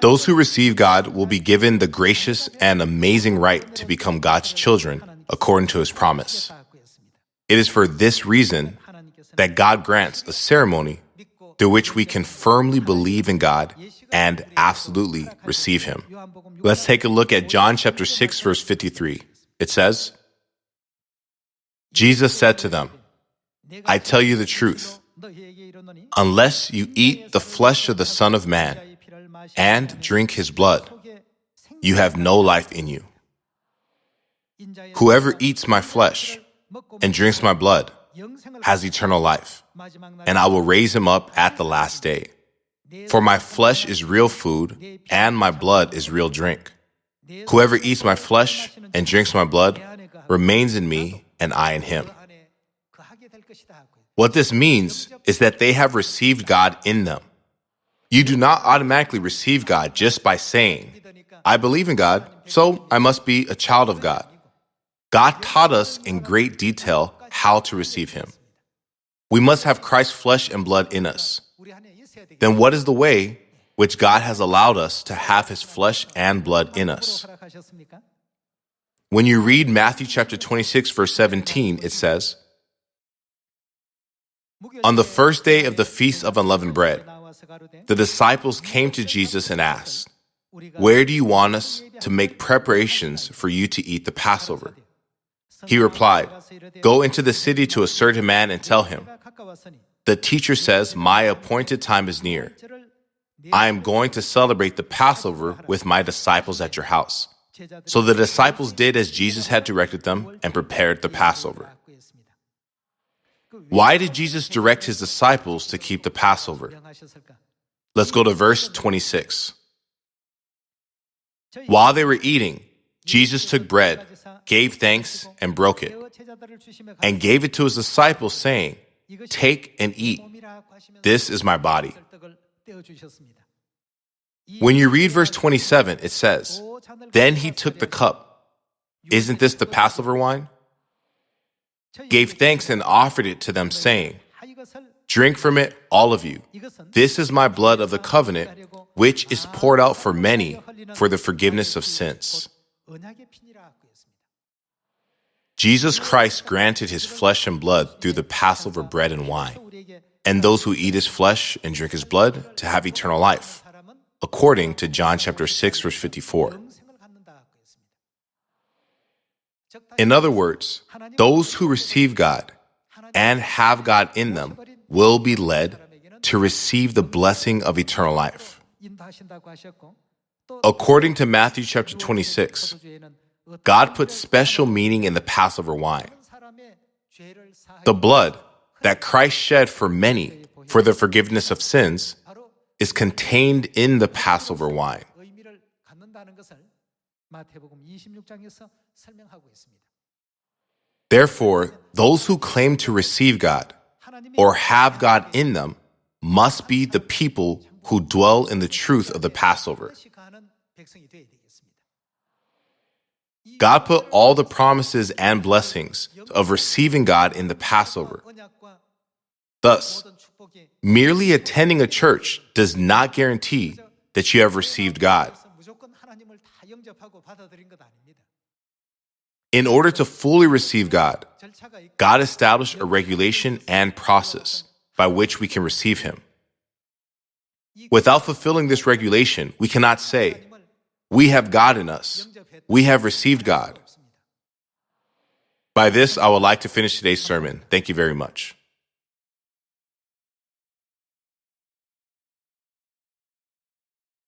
Those who receive God will be given the gracious and amazing right to become God's children according to his promise. It is for this reason that God grants a ceremony through which we can firmly believe in God and absolutely receive him. Let's take a look at John chapter 6, verse 53. It says, Jesus said to them, I tell you the truth, unless you eat the flesh of the Son of Man and drink his blood, you have no life in you. Whoever eats my flesh and drinks my blood has eternal life, and I will raise him up at the last day. For my flesh is real food, and my blood is real drink. Whoever eats my flesh and drinks my blood remains in me, and I in him. What this means is that they have received God in them. You do not automatically receive God just by saying, I believe in God, so I must be a child of God. God taught us in great detail how to receive him. We must have Christ's flesh and blood in us. Then what is the way which God has allowed us to have his flesh and blood in us? When you read Matthew chapter 26, verse 17, it says, on the first day of the Feast of Unleavened Bread, the disciples came to Jesus and asked, where do you want us to make preparations for you to eat the Passover? He replied, go into the city to a certain man and tell him, the teacher says, my appointed time is near. I am going to celebrate the Passover with my disciples at your house. So the disciples did as Jesus had directed them and prepared the Passover. Why did Jesus direct his disciples to keep the Passover? Let's go to verse 26. While they were eating, Jesus took bread, gave thanks, and broke it, and gave it to his disciples, saying, take and eat. This is my body. When you read verse 27, it says, then he took the cup. Isn't this the Passover wine? Gave thanks and offered it to them, saying, drink from it, all of you. This is my blood of the covenant, which is poured out for many for the forgiveness of sins. Jesus Christ granted his flesh and blood through the Passover bread and wine, and those who eat his flesh and drink his blood to have eternal life, according to John chapter 6, verse 54. In other words, those who receive God and have God in them will be led to receive the blessing of eternal life. According to Matthew chapter 26, God put special meaning in the Passover wine. The blood that Christ shed for many for the forgiveness of sins is contained in the Passover wine. Therefore, those who claim to receive God or have God in them must be the people who dwell in the truth of the Passover. God put all the promises and blessings of receiving God in the Passover. Thus, merely attending a church does not guarantee that you have received God. In order to fully receive God, God established a regulation and process by which we can receive him. Without fulfilling this regulation, we cannot say, we have God in us. We have received God. By this, I would like to finish today's sermon. Thank you very much.